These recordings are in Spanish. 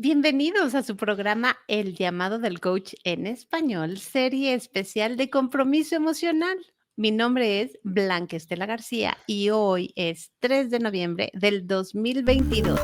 Bienvenidos a su programa El llamado del coach en español, serie especial de compromiso emocional. Mi nombre es Blanca Estela García y hoy es 3 de noviembre del 2022.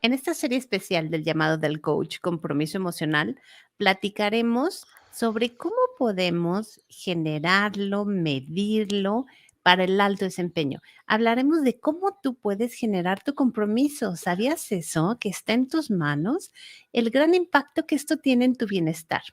En esta serie especial del llamado del coach Compromiso Emocional, platicaremos sobre cómo podemos generarlo, medirlo para el alto desempeño. Hablaremos de cómo tú puedes generar tu compromiso. ¿Sabías eso? Que está en tus manos. El gran impacto que esto tiene en tu bienestar.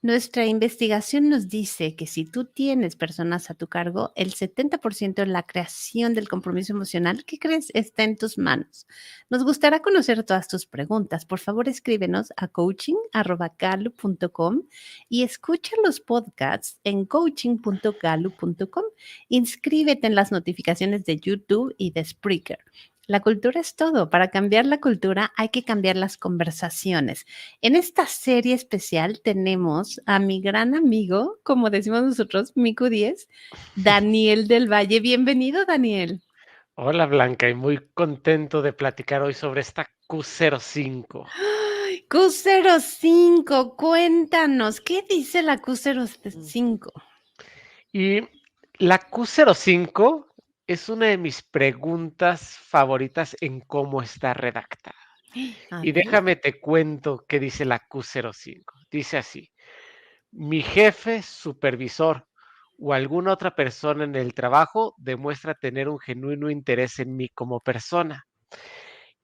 Nuestra investigación nos dice que si tú tienes personas a tu cargo, el 70% de la creación del compromiso emocional, ¿qué crees? Está en tus manos. Nos gustará conocer todas tus preguntas. Por favor, escríbenos a coaching@galu.com y escucha los podcasts en coaching.galu.com. Inscríbete en las notificaciones de YouTube y de Spreaker. La cultura es todo. Para cambiar la cultura hay que cambiar las conversaciones. En esta serie especial tenemos a mi gran amigo, como decimos nosotros, Miku 10, Daniel del Valle. Bienvenido, Daniel. Hola Blanca, y muy contento de platicar hoy sobre esta Q05. ¡Ay! Q05, cuéntanos, ¿qué dice la Q05? Y la Q05 es una de mis preguntas favoritas en cómo está redactada. A Y ver. déjame te cuento qué dice la Q05. Dice así: mi jefe, supervisor o alguna otra persona en el trabajo demuestra tener un genuino interés en mí como persona.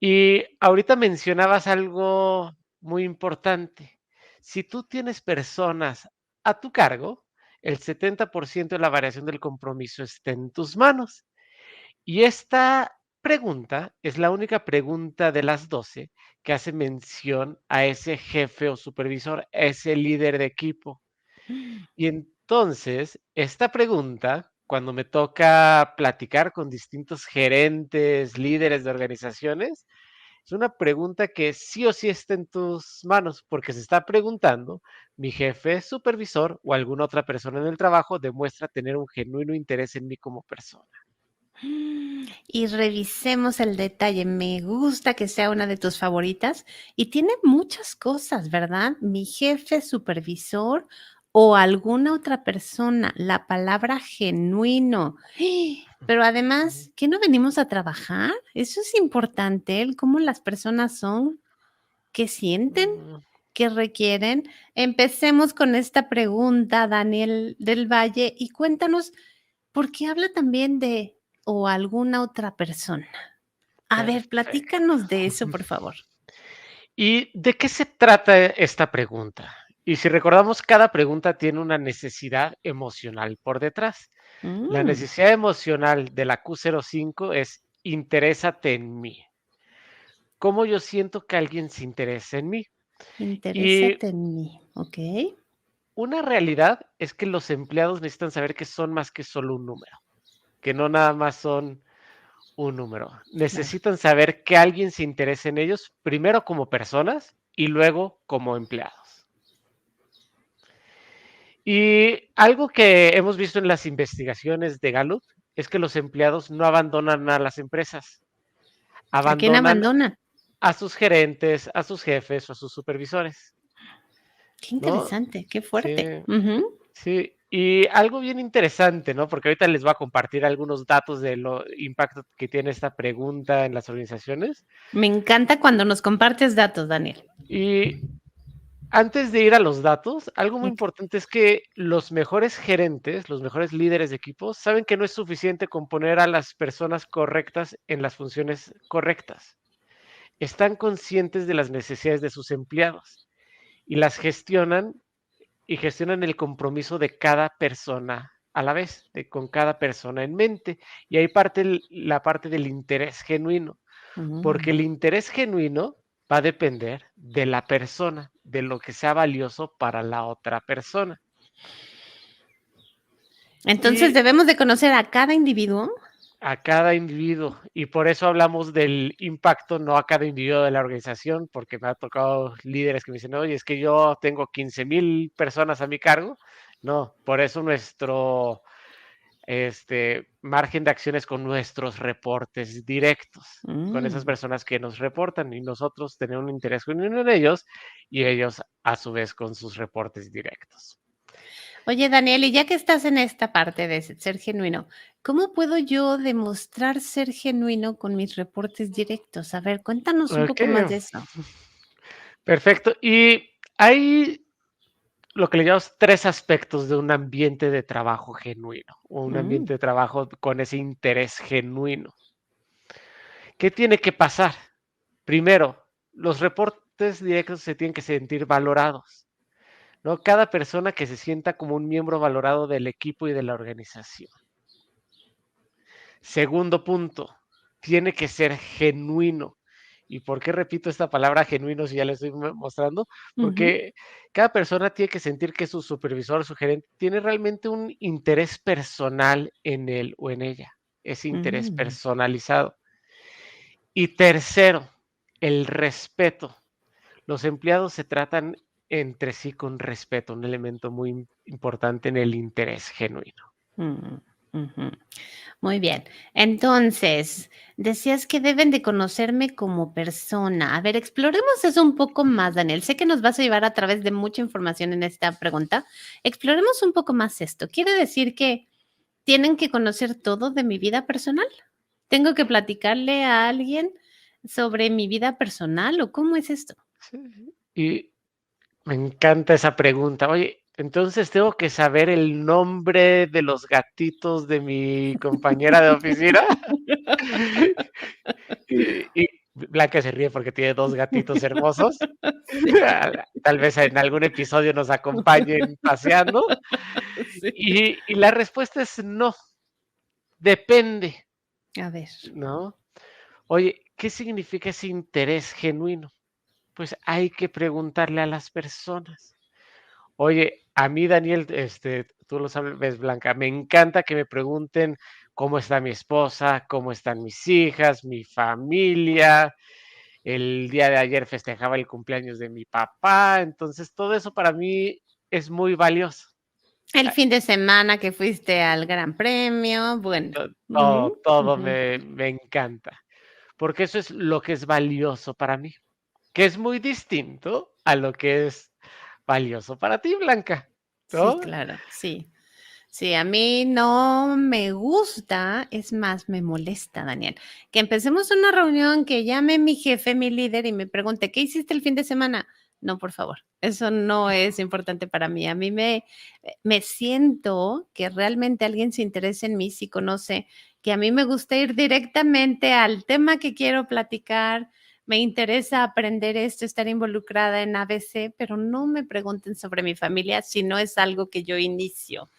Y ahorita mencionabas algo muy importante. Si tú tienes personas a tu cargo, el 70% de la variación del compromiso está en tus manos. Y esta pregunta es la única pregunta de las 12 que hace mención a ese jefe o supervisor, a ese líder de equipo. Y entonces, esta pregunta, cuando me toca platicar con distintos gerentes, líderes de organizaciones, es una pregunta que sí o sí está en tus manos, porque se está preguntando, mi jefe, supervisor o alguna otra persona en el trabajo demuestra tener un genuino interés en mí como persona. Y revisemos el detalle. Me gusta que sea una de tus favoritas y tiene muchas cosas, ¿verdad? Mi jefe, supervisor o alguna otra persona. La palabra genuino. Pero Ujú. además, ¿qué no venimos a trabajar? Eso es importante, el cómo las personas son, qué sienten, Mm, qué requieren. Empecemos con esta pregunta, Daniel del Valle, y cuéntanos por qué habla también de o alguna otra persona. A ver, Perfecto. platícanos de eso, por favor. ¿Y de qué se trata esta pregunta? Y si recordamos, cada pregunta tiene una necesidad emocional por detrás. La Mm, necesidad emocional de la Q05 es interésate en mí. ¿Cómo yo siento que alguien se interesa en mí? Y interésate en mí, ¿okey? una realidad es que los empleados necesitan saber que son más que solo un número, que no nada más son un número. Claro. Necesitan saber que alguien se interesa en ellos, primero como personas y luego como empleados. Y algo que hemos visto en las investigaciones de Gallup es que los empleados no abandonan a las empresas, ¿A quién abandonan abandonan? a sus gerentes, a sus jefes o a sus supervisores, Qué ¿no? interesante, qué fuerte. Sí, Ujú. sí. Y algo bien interesante, ¿no? Porque ahorita les voy a compartir algunos datos de lo impacto que tiene esta pregunta en las organizaciones. Me encanta cuando nos compartes datos, Daniel. Y antes de ir a los datos, algo muy Okey. importante es que los mejores gerentes, los mejores líderes de equipos, saben que no es suficiente con poner a las personas correctas en las funciones correctas. Están conscientes de las necesidades de sus empleados y las gestionan y gestionan el compromiso de cada persona a la vez, con cada persona en mente. Y ahí parte la parte del interés genuino, porque Mm. el interés genuino va a depender de la persona, de lo que sea valioso para la otra persona. Entonces, Y ¿debemos de conocer a cada individuo? a cada individuo, y por eso hablamos del impacto, no a cada individuo de la organización, porque me ha tocado líderes que me dicen, oye, es que yo tengo 15,000 personas a mi cargo. No, por eso nuestro margen de acciones con nuestros reportes directos, con esas Mm. personas que nos reportan y nosotros tenemos un interés genuino en ellos y ellos a su vez con sus reportes directos. Oye, Daniel, y ya que estás en esta parte de ser genuino, ¿cómo puedo yo demostrar ser genuino con mis reportes directos? A ver, cuéntanos un Ok, poco más de eso. perfecto. Y hay lo que le llamamos 3 aspectos de un ambiente de trabajo genuino, o un Mm, ambiente de trabajo con ese interés genuino. ¿Qué tiene que pasar? Primero, los reportes directos se tienen que sentir valorados, ¿no? Cada persona que se sienta como un miembro valorado del equipo y de la organización. Segundo punto, tiene que ser genuino. ¿Y por qué repito esta palabra genuino si ya le estoy mostrando? ujú, Porque cada persona tiene que sentir que su supervisor, su gerente, tiene realmente un interés personal en él o en ella, ese interés mm. personalizado. Y tercero, el respeto. Los empleados se tratan entre sí con respeto, un elemento muy importante en el interés genuino. Mm, ujú. Muy bien. Entonces, decías que deben de conocerme como persona. A ver, exploremos eso un poco más, Daniel. Sé que nos vas a llevar a través de mucha información en esta pregunta. Exploremos un poco más esto. ¿Quiere decir que tienen que conocer todo de mi vida personal? ¿Tengo que platicarle a alguien sobre mi vida personal o cómo es esto? Sí. Y me encanta esa pregunta. Oye, entonces tengo que saber el nombre de los gatitos de mi compañera de oficina. Y Blanca se ríe porque tiene 2 gatitos hermosos. Sí, Tal vez en algún episodio nos acompañen paseando. sí. Y la respuesta es no, depende, A ver. ¿no? Oye, ¿qué significa ese interés genuino? Pues hay que preguntarle a las personas. Oye, a mí, Daniel, tú lo sabes, Blanca, me encanta que me pregunten cómo está mi esposa, cómo están mis hijas, mi familia. El día de ayer festejaba el cumpleaños de mi papá, entonces todo eso para mí es muy valioso. El Ah, fin de semana que fuiste al Gran Premio, bueno. todo, Ujú, todo ujú. me encanta, porque eso es lo que es valioso para mí, que es muy distinto a lo que es valioso para ti, Blanca, Sí, ¿no? claro, sí. Sí, a mí no me gusta, es más, me molesta, Daniel, que empecemos una reunión, que llame mi jefe, mi líder, y me pregunte, ¿qué hiciste el fin de semana? No, por favor, eso no es importante para mí. A mí me siento que realmente alguien se interesa en mí, si conoce que a mí me gusta ir directamente al tema que quiero platicar, me interesa aprender esto, estar involucrada en ABC, pero no me pregunten sobre mi familia si no es algo que yo inicio.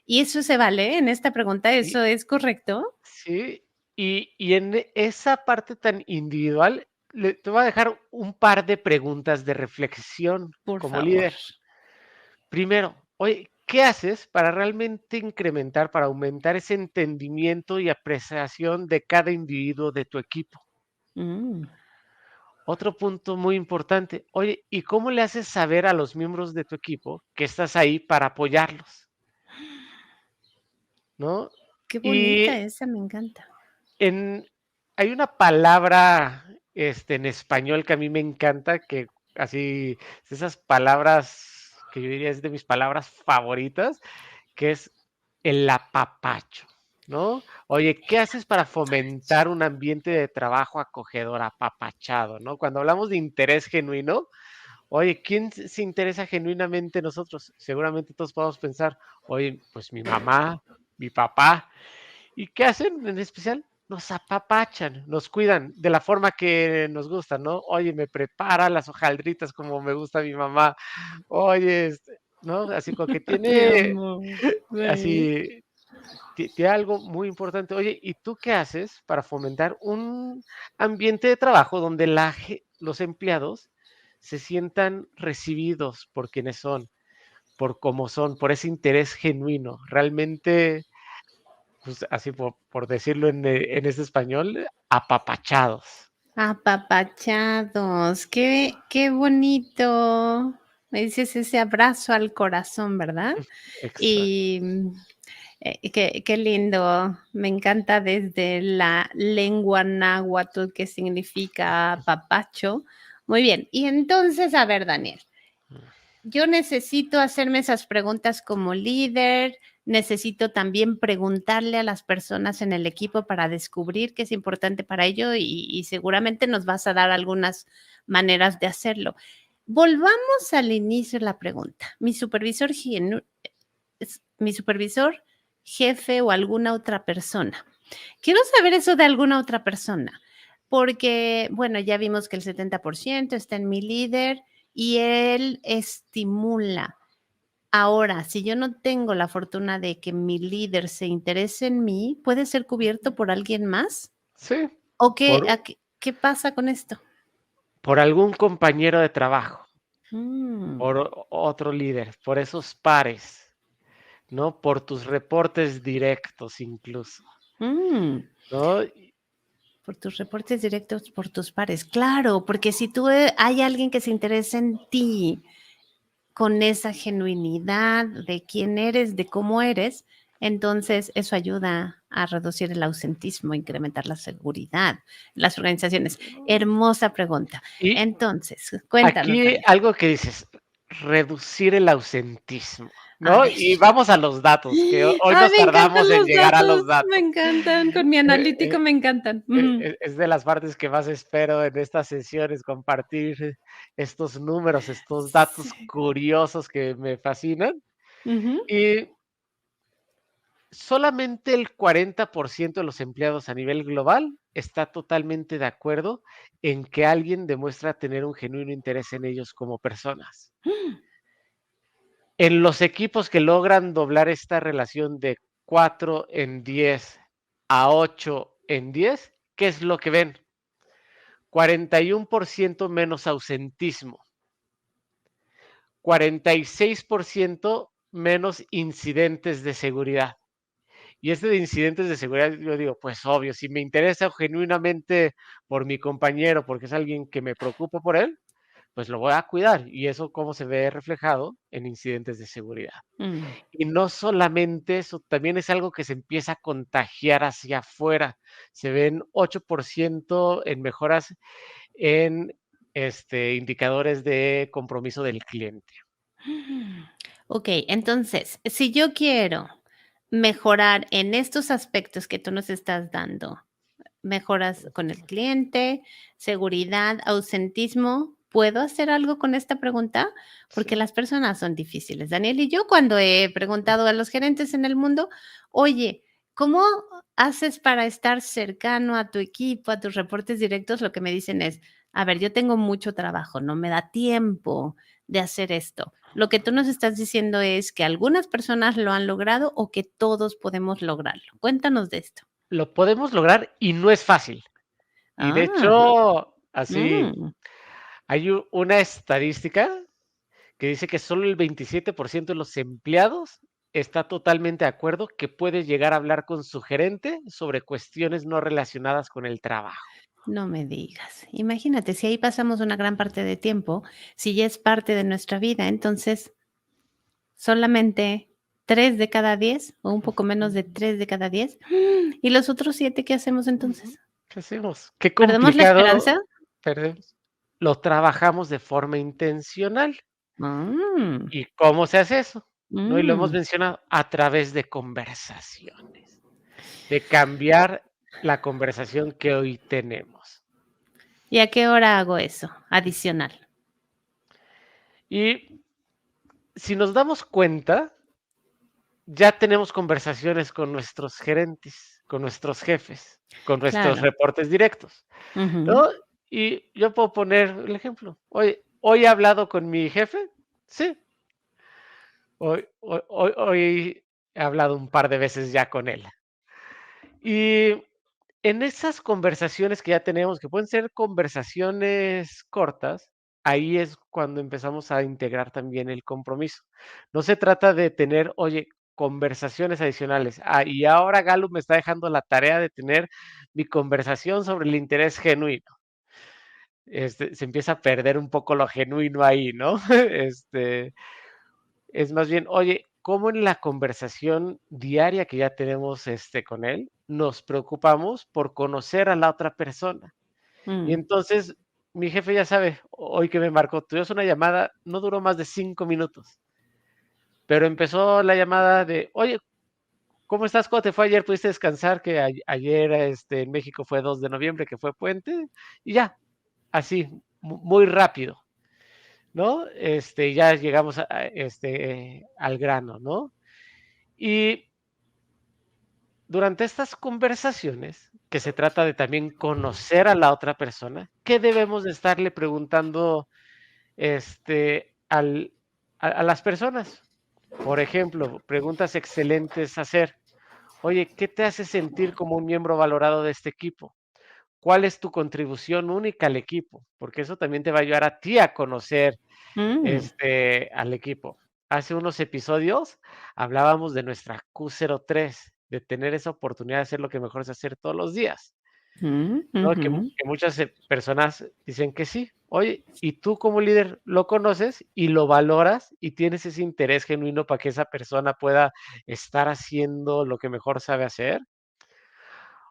¿Y eso se vale en esta pregunta? Y ¿Eso es correcto? sí, y en esa parte tan individual, te voy a dejar un par de preguntas de reflexión Por como favor. líder. Primero, oye, ¿qué haces para realmente incrementar, para aumentar ese entendimiento y apreciación de cada individuo de tu equipo? Mm. Otro punto muy importante, oye, ¿y cómo le haces saber a los miembros de tu equipo que estás ahí para apoyarlos? ¿No? Qué bonita Y esa, me encanta. En hay una palabra, en español que a mí me encanta, que así, esas palabras que yo diría es de mis palabras favoritas, que es el apapacho, ¿no? Oye, ¿qué haces para fomentar un ambiente de trabajo acogedor, apapachado, no? Cuando hablamos de interés genuino, oye, ¿quién se interesa genuinamente en nosotros? Seguramente todos podemos pensar, oye, pues mi mamá, mi papá, ¿y qué hacen en especial? Nos apapachan, nos cuidan de la forma que nos gusta, ¿no? Oye, me prepara las hojaldritas como me gusta mi mamá. Oye, ¿no? Así como que Mi tiene amor, sí. así, tiene algo muy importante. Oye, ¿y tú qué haces para fomentar un ambiente de trabajo donde los empleados se sientan recibidos por quienes son, por cómo son, por ese interés genuino? Realmente pues, así por decirlo en este español, apapachados. Apapachados, qué bonito. Me dices ese abrazo al corazón, ¿verdad? Exacto. Y, qué lindo. Me encanta desde la lengua náhuatl, que significa papacho. Muy bien. Y entonces, a ver, Daniel, yo necesito hacerme esas preguntas como líder, necesito también preguntarle a las personas en el equipo para descubrir qué es importante para ello y seguramente nos vas a dar algunas maneras de hacerlo. Volvamos al inicio de la pregunta. Mi supervisor, jefe o alguna otra persona. Quiero saber eso de alguna otra persona, porque, bueno, ya vimos que el 70% está en mi líder y él estimula. Ahora, si yo no tengo la fortuna de que mi líder se interese en mí, ¿puede ser cubierto por alguien más? Sí, ¿O qué, por qué pasa con esto? por algún compañero de trabajo, por Mm, otro líder, por esos pares, ¿no? Por tus reportes directos incluso, mm. ¿no? Por tus reportes directos, por tus pares. Claro, porque si tú hay alguien que se interesa en ti, con esa genuinidad de quién eres, de cómo eres, entonces eso ayuda a reducir el ausentismo, incrementar la seguridad en las organizaciones. Hermosa pregunta. Y Entonces, cuéntanos, aquí Daniel. algo que dices, reducir el ausentismo, A ¿no? ver. Y vamos a los datos, que hoy Ay, nos me tardamos encantan en los llegar a datos, los me datos. encantan. Con mi Eh, analítico eh, me encantan. Ujú, es de las partes que más espero en estas sesiones, compartir estos números, estos datos sí. curiosos que me fascinan. Ujú. Y solamente el 40% de los empleados a nivel global está totalmente de acuerdo en que alguien demuestra tener un genuino interés en ellos como personas. En los equipos que logran doblar esta relación de 4 en 10 a 8 en 10, ¿qué es lo que ven? 41% menos ausentismo, 46% menos incidentes de seguridad. Y este de incidentes de seguridad, yo digo, pues obvio, si me interesa genuinamente por mi compañero, porque es alguien que me preocupa por él, pues lo voy a cuidar. Y eso cómo se ve reflejado en incidentes de seguridad. Mm. Y no solamente eso, también es algo que se empieza a contagiar hacia afuera. Se ven 8% en mejoras en indicadores de compromiso del cliente. Ok, entonces, si yo quiero mejorar en estos aspectos que tú nos estás dando, mejoras con el cliente, seguridad, ausentismo, ¿puedo hacer algo con esta pregunta? Sí. Porque las personas son difíciles. Daniel y yo cuando he preguntado a los gerentes en el mundo, oye, ¿cómo haces para estar cercano a tu equipo, a tus reportes directos? Lo que me dicen es, a ver, yo tengo mucho trabajo, no me da tiempo de hacer esto. Lo que tú nos estás diciendo es que algunas personas lo han logrado o que todos podemos lograrlo. Cuéntanos de esto. Lo podemos lograr y no es fácil. Y de Ah, hecho, así, mm. hay una estadística que dice que solo el 27% de los empleados está totalmente de acuerdo que puede llegar a hablar con su gerente sobre cuestiones no relacionadas con el trabajo. No me digas. Imagínate, si ahí pasamos una gran parte de tiempo, si ya es parte de nuestra vida, entonces solamente 3 de cada 10 o un poco menos de 3 de cada 10. ¿Y los otros 7 qué hacemos Ujú. entonces? ¿Qué hacemos? Qué ¿Perdemos la esperanza? complicado, perdemos. Lo trabajamos de forma intencional. Mm, ¿Y cómo se hace eso? ¿No? Y lo hemos mm. mencionado a través de conversaciones, de cambiar la conversación que hoy tenemos. ¿Y a qué hora hago eso? Adicional. Y si nos damos cuenta, ya tenemos conversaciones con nuestros gerentes, con nuestros jefes, con nuestros Claro. reportes directos, Ujú. ¿no? Y yo puedo poner el ejemplo. ¿Hoy he hablado con mi jefe? Sí. Hoy he hablado un par de veces ya con él. Y en esas conversaciones que ya tenemos, que pueden ser conversaciones cortas, ahí es cuando empezamos a integrar también el compromiso. No se trata de tener, oye, conversaciones adicionales. Y ahora Gallup me está dejando la tarea de tener mi conversación sobre el interés genuino. Se empieza a perder un poco lo genuino ahí, ¿no? Es más bien, oye, ¿cómo en la conversación diaria que ya tenemos, con él, nos preocupamos por conocer a la otra persona? Y Mm, entonces, mi jefe ya sabe, hoy que me marcó, tuvimos una llamada, no duró más de 5 minutos, pero empezó la llamada de: "Oye, ¿cómo estás? ¿Cómo te fue ayer? ¿Pudiste descansar? Que ayer, en México fue 2 de noviembre, que fue puente", y ya, así, muy rápido, ¿no? Ya llegamos al grano, ¿no? Y durante estas conversaciones, que se trata de también conocer a la otra persona, ¿qué debemos de estarle preguntando, al a las personas? Por ejemplo, preguntas excelentes hacer: "Oye, ¿qué te hace sentir como un miembro valorado de este equipo? ¿Cuál es tu contribución única al equipo?". Porque eso también te va a ayudar a ti a conocer, mm, al equipo. Hace unos episodios hablábamos de nuestra Q03, de tener esa oportunidad de hacer lo que mejor es hacer todos los días, ¿no? Que ujú. muchas, personas dicen que sí. Oye, y tú como líder lo conoces y lo valoras y tienes ese interés genuino para que esa persona pueda estar haciendo lo que mejor sabe hacer.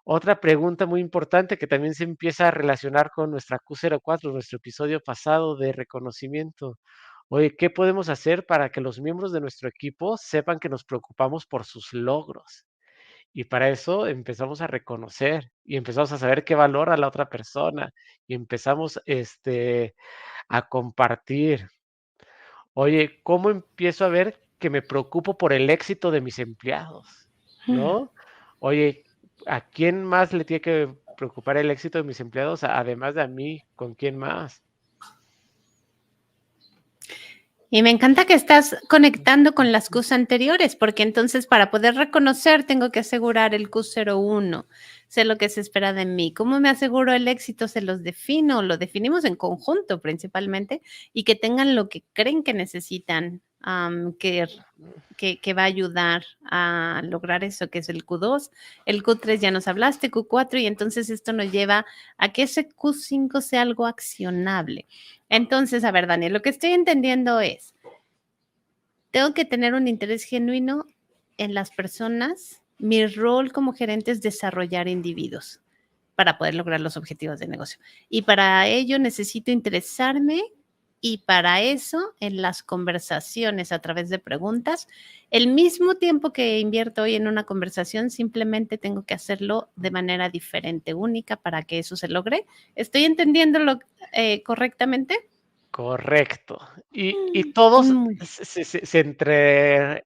Otra pregunta muy importante que también se empieza a relacionar con nuestra Q04, nuestro episodio pasado de reconocimiento. Oye, ¿qué podemos hacer para que los miembros de nuestro equipo sepan que nos preocupamos por sus logros? Y para eso empezamos a reconocer y empezamos a saber qué valora la otra persona y empezamos, a compartir. Oye, ¿cómo empiezo a ver que me preocupo por el éxito de mis empleados? ¿No? Oye, ¿a quién más le tiene que preocupar el éxito de mis empleados, además de a mí? ¿Con quién más? Y me encanta que estás conectando con las Qs anteriores, porque entonces para poder reconocer tengo que asegurar el Q01, sé lo que se espera de mí. ¿Cómo me aseguro el éxito? Se los defino, lo definimos en conjunto principalmente y que tengan lo que creen que necesitan, que va a ayudar a lograr eso, que es el Q2. El Q3 ya nos hablaste, Q4, y entonces esto nos lleva a que ese Q5 sea algo accionable. Entonces, a ver, Daniel, lo que estoy entendiendo es, tengo que tener un interés genuino en las personas. Mi rol como gerente es desarrollar individuos para poder lograr los objetivos de negocio. Y para ello necesito interesarme y para eso en las conversaciones a través de preguntas, el mismo tiempo que invierto hoy en una conversación, simplemente tengo que hacerlo de manera diferente, única, para que eso se logre. ¿Estoy entendiéndolo correctamente? Correcto. Y todos Muy bien. se entre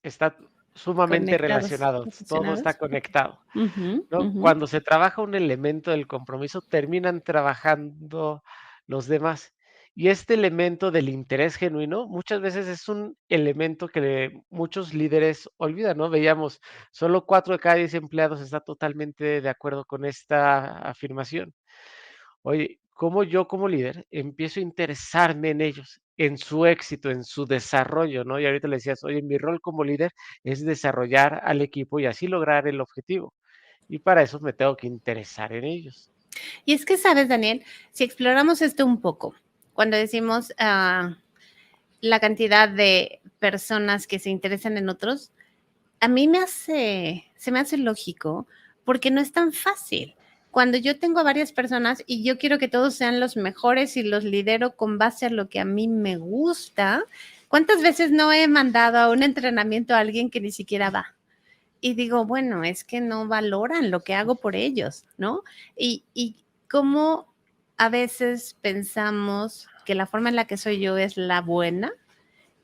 está sumamente Conectados, relacionados, todo está relacionados. Okey. conectado, Ujú, ¿no? ujú. Cuando se trabaja un elemento del compromiso, terminan trabajando los demás. Y este elemento del interés genuino, muchas veces es un elemento que muchos líderes olvidan, ¿no? Veíamos, solo 4 de cada 10 empleados está totalmente de acuerdo con esta afirmación. Oye, ¿cómo yo como líder empiezo a interesarme en ellos, en su éxito, en su desarrollo, ¿no? Y ahorita le decías, oye, mi rol como líder es desarrollar al equipo y así lograr el objetivo. Y para eso me tengo que interesar en ellos. Y es que, ¿sabes, Daniel? Si exploramos esto un poco, cuando decimos, la cantidad de personas que se interesan en otros, a mí se me hace lógico, porque no es tan fácil. Cuando yo tengo a varias personas y yo quiero que todos sean los mejores y los lidero con base a lo que a mí me gusta, ¿cuántas veces no he mandado a un entrenamiento a alguien que ni siquiera va? Y digo, bueno, es que no valoran lo que hago por ellos, ¿no? Y cómo a veces pensamos que la forma en la que soy yo es la buena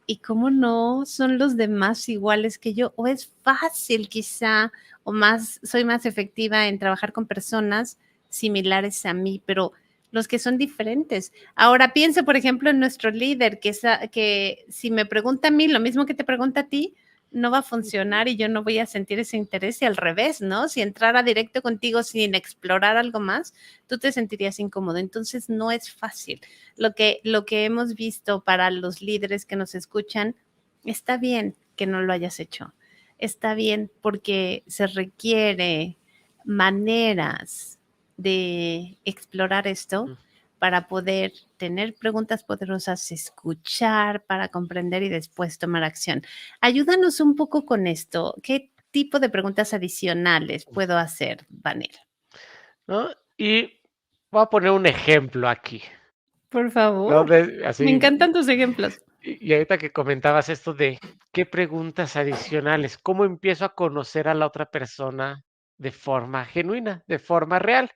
y cómo no son los demás iguales que yo, o es fácil quizá, o más, soy más efectiva en trabajar con personas similares a mí, pero los que son diferentes. Ahora pienso, por ejemplo, en nuestro líder, que si me pregunta a mí lo mismo que te pregunta a ti, no va a funcionar y yo no voy a sentir ese interés y al revés, ¿no? Si entrara directo contigo sin explorar algo más, tú te sentirías incómodo. Entonces no es fácil. Lo que hemos visto para los líderes que nos escuchan está bien, que no lo hayas hecho. Está bien porque se requiere maneras de explorar esto Mm. para poder tener preguntas poderosas, escuchar, para comprender y después tomar acción. Ayúdanos un poco con esto. ¿Qué tipo de preguntas adicionales puedo hacer, Vanel? ¿No? Y voy a poner un ejemplo aquí, Por ¿no? favor, De me así, encantan tus ejemplos. y ahorita que comentabas esto de qué preguntas adicionales, ¿cómo empiezo a conocer a la otra persona de forma genuina, de forma real?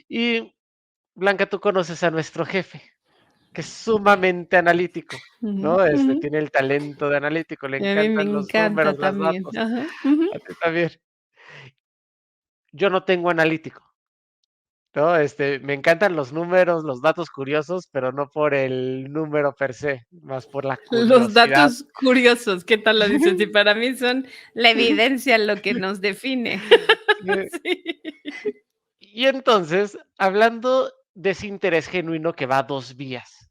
Y Blanca, tú conoces a nuestro jefe, que es sumamente analítico, Ujú, ¿no? ujú. Tiene el talento de analítico, le Y a mí me encantan los encanta números, los también. datos, Ajá, ujú. a ti también. Yo no tengo analítico, ¿no? Me encantan los números, los datos curiosos, pero no por el número per se, más por la Los curiosidad. datos curiosos, ¿qué tal lo dices? Y para mí son la evidencia, lo que nos define. Sí. Sí. Y entonces, hablando de ese interés genuino que va a 2 vías,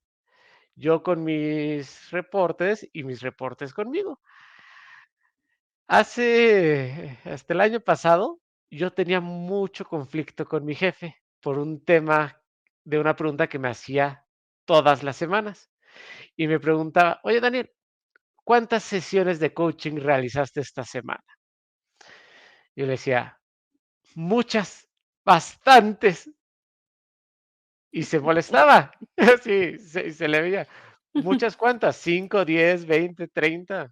yo con mis reportes y mis reportes conmigo. Hasta el año pasado, yo tenía mucho conflicto con mi jefe por un tema de una pregunta que me hacía todas las semanas. Y me preguntaba: "Oye, Daniel, ¿cuántas sesiones de coaching realizaste esta semana?". Yo le decía: "Muchas, bastantes". Y se molestaba. Sí, se le veía: "¿Muchas cuántas? 5, 10, 20, 30".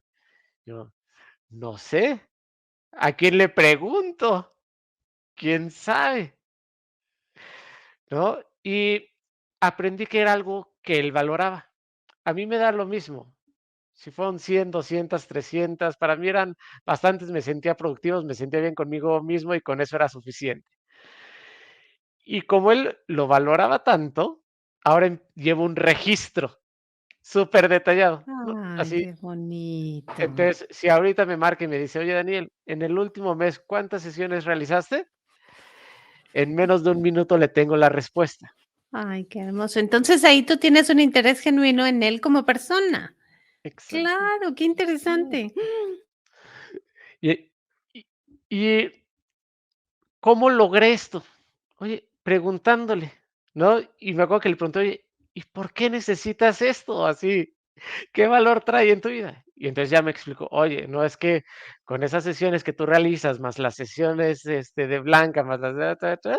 Yo: "No sé, ¿a quién le pregunto? ¿Quién sabe?". ¿No? Y aprendí que era algo que él valoraba. A mí me da lo mismo. Si fueron 100, 200, 300, para mí eran bastantes, me sentía productivos, me sentía bien conmigo mismo y con eso era suficiente. Y como él lo valoraba tanto, ahora llevo un registro súper detallado, ¿no? Ay, Así, qué bonito. entonces, si ahorita me marca y me dice: "Oye, Daniel, en el último mes, ¿cuántas sesiones realizaste?". En menos de un minuto le tengo la respuesta. Ay, qué hermoso. Entonces, ahí tú tienes un interés genuino en él como persona. Exacto. Claro, qué Mm. interesante. Y y y ¿cómo logré esto? Oye, preguntándole, ¿no? Y me acuerdo que le pregunté: "Oye, ¿y por qué necesitas esto? Así, ¿qué valor trae en tu vida?". Y entonces ya me explicó: "Oye, no, es que con esas sesiones que tú realizas, más las sesiones, de Blanca, más las de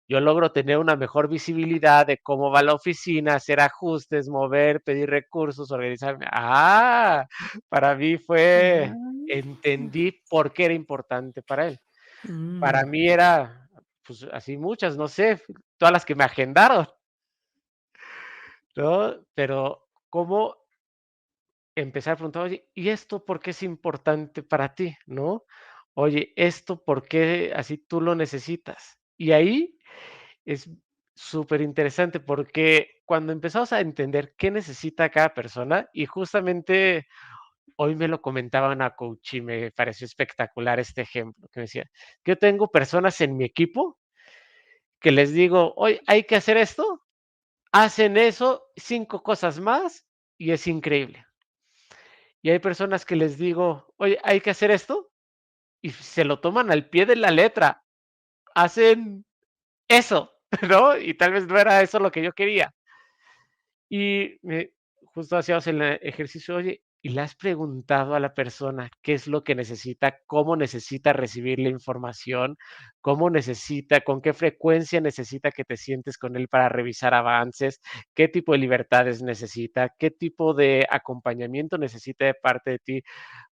yo logro tener una mejor visibilidad de cómo va la oficina, hacer ajustes, mover, pedir recursos, organizarme". Ah, para mí fue Ah, entendí por qué era importante para él. Para mm. mí era, pues, así muchas, no sé, todas las que me agendaron, ¿no? Pero, ¿cómo empezar a preguntar: "Oye, ¿y esto por qué es importante para ti?", ¿no? "Oye, ¿esto por qué así tú lo necesitas?". Y ahí es súper interesante porque cuando empezamos a entender qué necesita cada persona, y justamente hoy me lo comentaba una coach y me pareció espectacular este ejemplo, que me decía: "Yo tengo personas en mi equipo que les digo: 'Oye, hay que hacer esto', hacen eso, 5 cosas más y es increíble. Y hay personas que les digo: 'Oye, hay que hacer esto', y se lo toman al pie de la letra, hacen eso, ¿no? Y tal vez no era eso lo que yo quería". Y justo hacíamos el ejercicio: "Oye, ¿y le has preguntado a la persona qué es lo que necesita, cómo necesita recibir la información, cómo necesita, con qué frecuencia necesita que te sientes con él para revisar avances, qué tipo de libertades necesita, qué tipo de acompañamiento necesita de parte de ti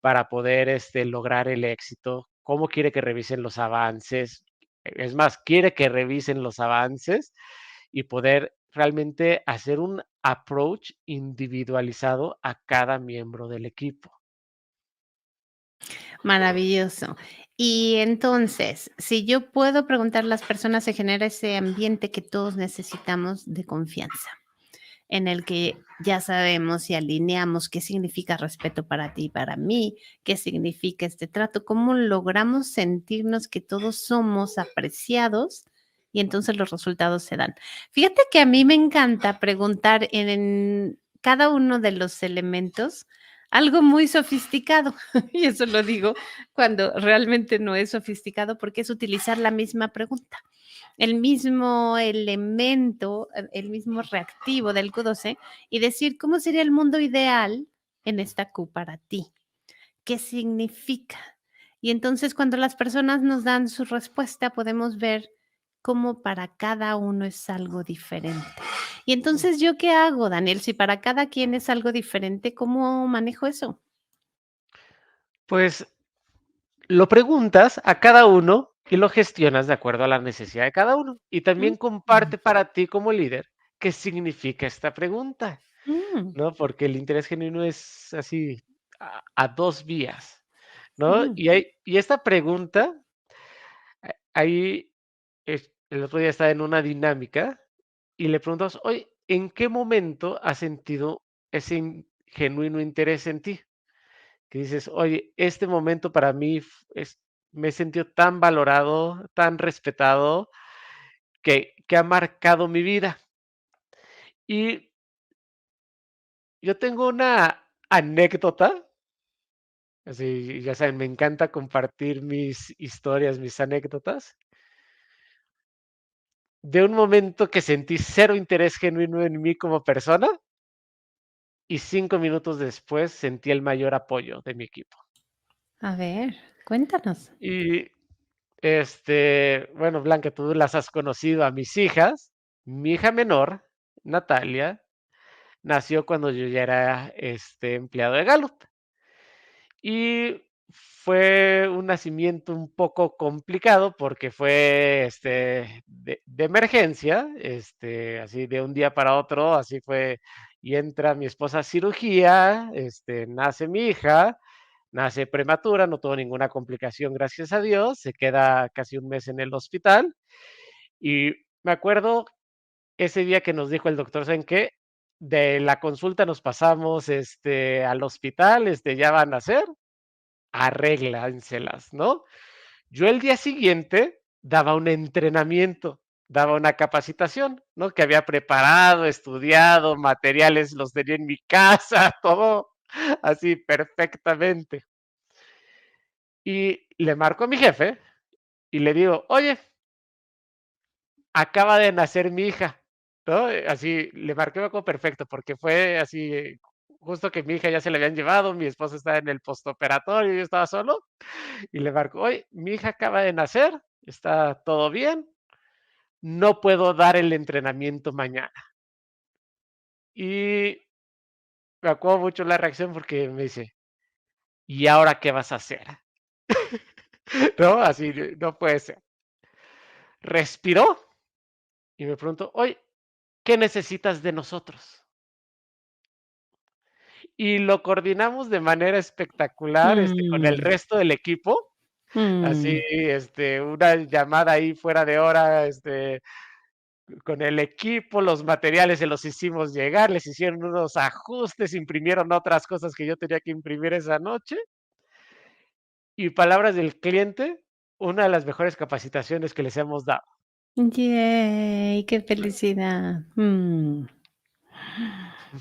para poder, lograr el éxito, cómo quiere que revisen los avances?". Es más, quiere que revisen los avances y poder realmente hacer un approach individualizado a cada miembro del equipo. Maravilloso. Y entonces, si yo puedo preguntar, las personas, se genera ese ambiente que todos necesitamos de confianza, en el que ya sabemos y alineamos qué significa respeto para ti y para mí, qué significa este trato, cómo logramos sentirnos que todos somos apreciados y entonces los resultados se dan. Fíjate que a mí me encanta preguntar en cada uno de los elementos algo muy sofisticado. Y eso lo digo cuando realmente no es sofisticado, porque es utilizar la misma pregunta, el mismo elemento, el mismo reactivo del Q12 y decir cómo sería el mundo ideal en esta Q para ti. ¿Qué significa? Y entonces cuando las personas nos dan su respuesta, podemos ver cómo para cada uno es algo diferente. Y entonces, ¿yo qué hago, Daniel? Si para cada quien es algo diferente, ¿cómo manejo eso? Pues lo preguntas a cada uno y lo gestionas de acuerdo a la necesidad de cada uno. Y también Mm, comparte para ti como líder qué significa esta pregunta, mm, ¿no? Porque el interés genuino es así a dos vías, ¿no? mm. Y esta pregunta, ahí el otro día estaba en una dinámica y le preguntamos, oye, ¿en qué momento has sentido ese genuino interés en ti? Que dices, oye, este momento para mí me he sentido tan valorado, tan respetado, que ha marcado mi vida. Y yo tengo una anécdota, así, ya saben, me encanta compartir mis historias, mis anécdotas, de un momento que sentí cero interés genuino en mí como persona y 5 minutos después sentí el mayor apoyo de mi equipo. A ver, cuéntanos. Y bueno, Blanca, tú las has conocido a mis hijas. Mi hija menor, Natalia, nació cuando yo ya era empleado de Gallup. Y fue un nacimiento un poco complicado porque fue de emergencia, así de un día para otro, así fue. Y entra mi esposa a cirugía, nace mi hija, nace prematura, no tuvo ninguna complicación, gracias a Dios, se queda casi un mes en el hospital. Y me acuerdo ese día que nos dijo el doctor, ¿saben qué? De la consulta nos pasamos al hospital, ya van a nacer, arréglanselas, ¿no? Yo el día siguiente daba un entrenamiento, daba una capacitación, ¿no? Que había preparado, estudiado, materiales los tenía en mi casa, todo así perfectamente. Y le marco a mi jefe y le digo, oye, acaba de nacer mi hija, ¿no? Así le marqué, me acuerdo perfecto, porque fue así, justo que mi hija ya se la habían llevado, mi esposa estaba en el postoperatorio, yo estaba solo, y le marco, oye, mi hija acaba de nacer, está todo bien, no puedo dar el entrenamiento mañana. Y me acuerdo mucho la reacción porque me dice, ¿y ahora qué vas a hacer? ¿No? Así, no puede ser. Respiró y me preguntó, oye, ¿qué necesitas de nosotros? Y lo coordinamos de manera espectacular, con el Mm, resto del equipo, así, mm. una llamada ahí fuera de hora, con el equipo, los materiales se los hicimos llegar, les hicieron unos ajustes, imprimieron otras cosas que yo tenía que imprimir esa noche. Y palabras del cliente, una de las mejores capacitaciones que les hemos dado. Yay, qué felicidad.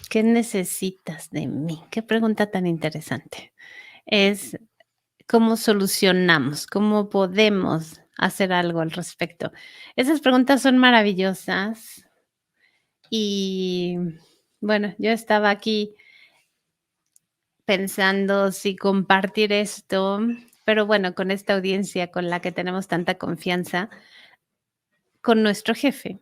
¿Qué necesitas de mí? Qué pregunta tan interesante. Es cómo solucionamos, cómo podemos hacer algo al respecto. Esas preguntas son maravillosas y bueno, yo estaba aquí pensando si compartir esto, pero bueno, con esta audiencia con la que tenemos tanta confianza, con nuestro jefe.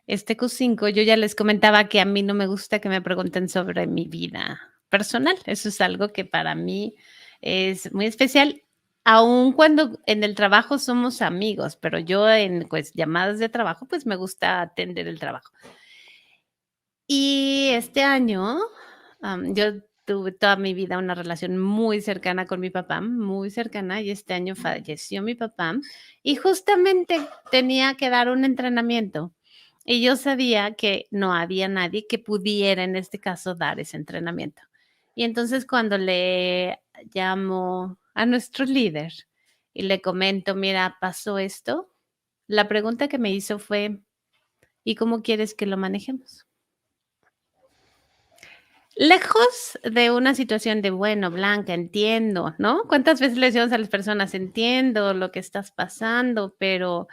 Este Q5, yo ya les comentaba que a mí no me gusta que me pregunten sobre mi vida personal. Eso es algo que para mí es muy especial, aun cuando en el trabajo somos amigos, pero yo en pues, llamadas de trabajo, pues me gusta atender el trabajo. Y este año, yo tuve toda mi vida una relación muy cercana con mi papá, muy cercana, y este año falleció mi papá, y justamente tenía que dar un entrenamiento, y yo sabía que no había nadie que pudiera, en este caso, dar ese entrenamiento. Y entonces, cuando le llamo a nuestro líder y le comento: "Mira, pasó esto", la pregunta que me hizo fue: "¿Y cómo quieres que lo manejemos?". Lejos de una situación de, bueno, Blanca, entiendo, ¿no? ¿Cuántas veces le decimos a las personas, entiendo lo que estás pasando, pero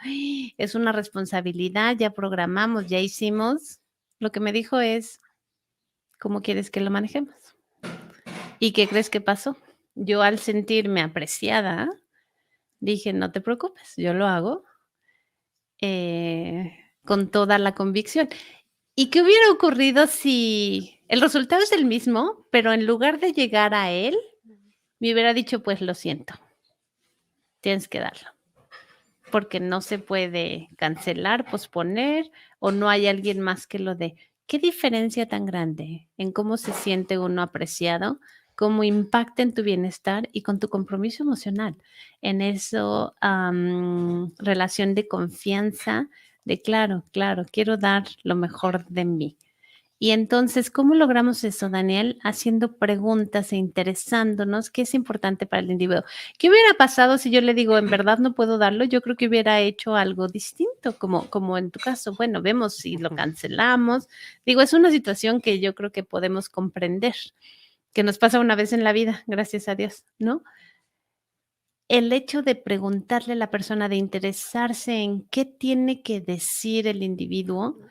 es una responsabilidad, ya programamos, ya hicimos? Lo que me dijo es, ¿cómo quieres que lo manejemos? ¿Y qué crees que pasó? Yo al sentirme apreciada, dije, no te preocupes, yo lo hago con toda la convicción. ¿Y qué hubiera ocurrido si el resultado es el mismo, pero en lugar de llegar a él, me hubiera dicho, pues lo siento, tienes que darlo, porque no se puede cancelar, posponer o no hay alguien más que lo dé? ¿Qué diferencia tan grande en cómo se siente uno apreciado, cómo impacta en tu bienestar y con tu compromiso emocional? En eso, relación de confianza, de claro, claro, quiero dar lo mejor de mí. Y entonces, ¿cómo logramos eso, Daniel? Haciendo preguntas e interesándonos, qué es importante para el individuo. ¿Qué hubiera pasado si yo le digo, en verdad no puedo darlo? Yo creo que hubiera hecho algo distinto, como en tu caso. Bueno, vemos si lo cancelamos. Digo, es una situación que yo creo que podemos comprender, que nos pasa una vez en la vida, gracias a Dios, ¿no? El hecho de preguntarle a la persona, de interesarse en qué tiene que decir el individuo,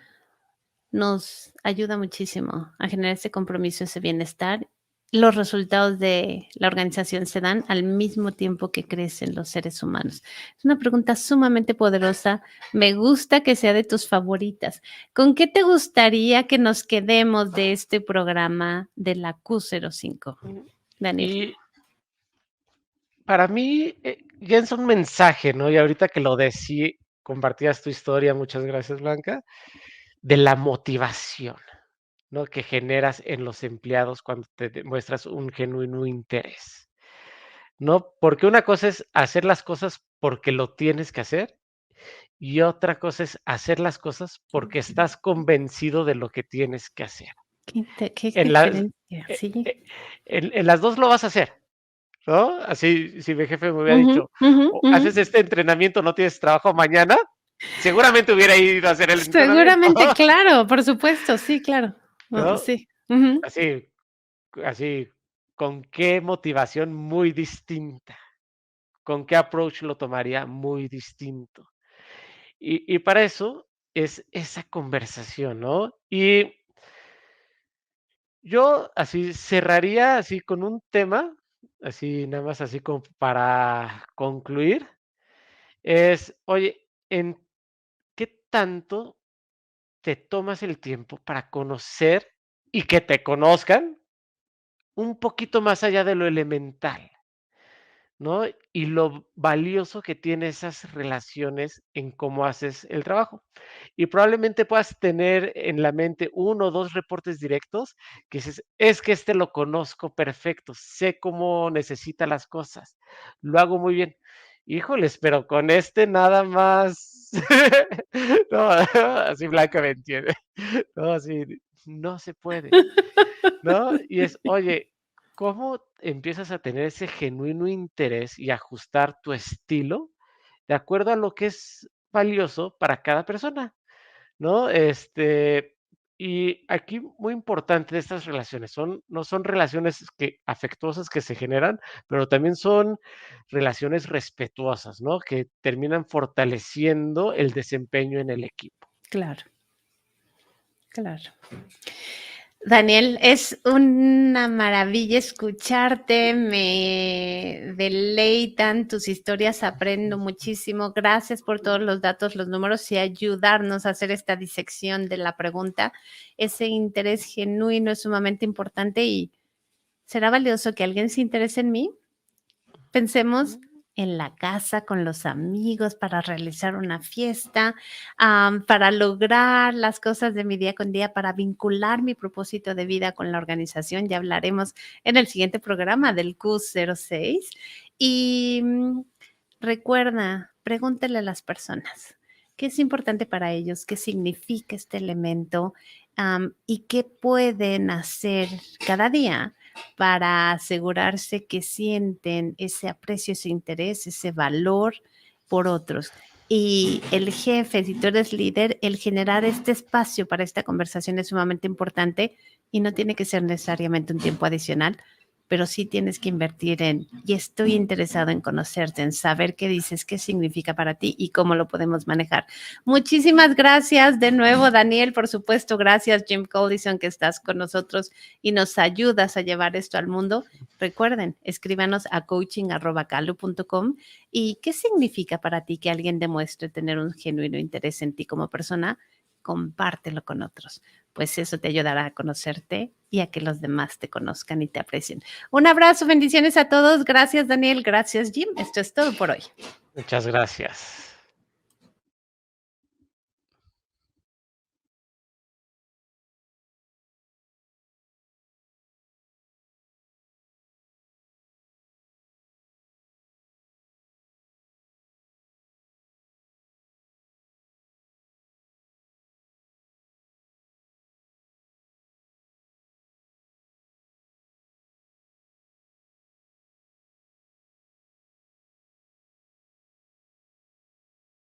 nos ayuda muchísimo a generar ese compromiso, ese bienestar. Los resultados de la organización se dan al mismo tiempo que crecen los seres humanos. Es una pregunta sumamente poderosa. Me gusta que sea de tus favoritas. ¿Con qué te gustaría que nos quedemos de este programa de la Q05, Daniel? Y para mí, ya es un mensaje, ¿no? Y ahorita que lo decí, compartías tu historia, muchas gracias, Blanca, de la motivación, ¿no? Que generas en los empleados cuando te demuestras un genuino interés, ¿no? Porque una cosa es hacer las cosas porque lo tienes que hacer y otra cosa es hacer las cosas porque estás convencido de lo que tienes que hacer. Qué En las, diferencia, eh, sí. en las dos lo vas a hacer, ¿no? Así, si mi jefe me hubiera Ujú, dicho: ujú, "O ujú. haces este entrenamiento, no tienes trabajo mañana", seguramente hubiera ido a hacer el entrenamiento, Seguramente, claro, por supuesto, sí, claro. ¿no? Sí. Ujú. Así, así, ¿con qué motivación? Muy distinta, ¿con qué approach lo tomaría? Muy distinto. Y para eso es esa conversación, ¿no? Y yo así cerraría así con un tema, así nada más así como para concluir, es, oye, ¿en qué tanto te tomas el tiempo para conocer y que te conozcan un poquito más allá de lo elemental, ¿no? Y lo valioso que tiene esas relaciones en cómo haces el trabajo. Y probablemente puedas tener en la mente uno o 2 reportes directos que dices: "Es que este lo conozco perfecto, sé cómo necesita las cosas, lo hago muy bien". Híjoles, pero con este nada más, no, así Blanca me entiende. No, así no se puede, ¿no? Y es, oye, ¿cómo empiezas a tener ese genuino interés y ajustar tu estilo de acuerdo a lo que es valioso para cada persona? ¿No? Y aquí muy importante de estas relaciones, no son relaciones afectuosas que se generan, pero también son relaciones respetuosas, ¿no? Que terminan fortaleciendo el desempeño en el equipo. Claro, claro. Daniel, es una maravilla escucharte, me deleitan tus historias, aprendo muchísimo. Gracias por todos los datos, los números y ayudarnos a hacer esta disección de la pregunta. Ese interés genuino es sumamente importante y será valioso que alguien se interese en mí. Pensemos en la casa con los amigos para realizar una fiesta, para lograr las cosas de mi día con día, para vincular mi propósito de vida con la organización. Ya hablaremos en el siguiente programa del Q06. Y recuerda, pregúntale a las personas qué es importante para ellos, qué significa este elemento, y qué pueden hacer cada día para asegurarse que sienten ese aprecio, ese interés, ese valor por otros. Y el jefe, si tú eres líder, el generar este espacio para esta conversación es sumamente importante y no tiene que ser necesariamente un tiempo adicional, pero sí tienes que invertir y estoy interesado en conocerte, en saber qué dices, qué significa para ti y cómo lo podemos manejar. Muchísimas gracias de nuevo, Daniel, por supuesto, gracias, Jim Collison, que estás con nosotros y nos ayudas a llevar esto al mundo. Recuerden, escríbanos a coaching@calu.com y qué significa para ti que alguien demuestre tener un genuino interés en ti como persona. Compártelo con otros, pues eso te ayudará a conocerte y a que los demás te conozcan y te aprecien. Un abrazo, bendiciones a todos. Gracias, Daniel. Gracias, Jim. Esto es todo por hoy. Muchas gracias.